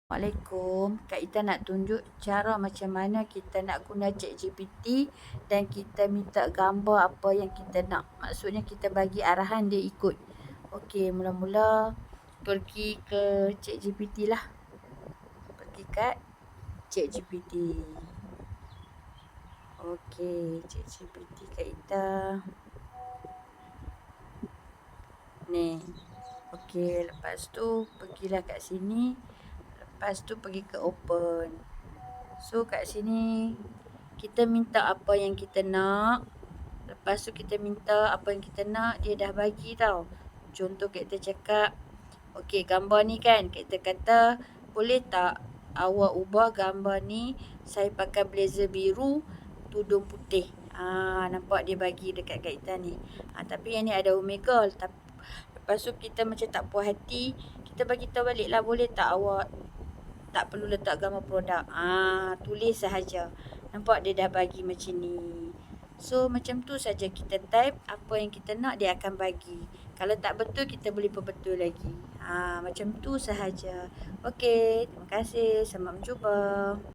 Assalamualaikum. Kak Ita nak tunjuk cara macam mana kita nak guna ChatGPT dan kita minta gambar apa yang kita nak. Maksudnya kita bagi arahan dia ikut. Okey, mula-mula pergi ke ChatGPT lah. Pergi kat ChatGPT. Okey, ChatGPT Kak Ita. Ni. Okey, lepas tu pergilah kat sini. Lepas tu pergi ke open. So kat sini kita minta apa yang kita nak. Lepas tu kita minta apa yang kita nak, dia dah bagi tau. Contoh kita cakap, okey gambar ni kan, kita kata boleh tak awak ubah gambar ni saya pakai blazer biru, tudung putih. Nampak dia bagi dekat Kak Ita ni. Tapi yang ni ada Omegle. Lepas tu kita macam tak puas hati, kita bagi tahu balik lah, boleh tak awak tak perlu letak gambar produk. Tulis sahaja. Nampak dia dah bagi macam ni. So macam tu saja kita type apa yang kita nak, dia akan bagi. Kalau tak betul kita boleh perbetul lagi. Macam tu sahaja. Okey, terima kasih. Selamat mencuba.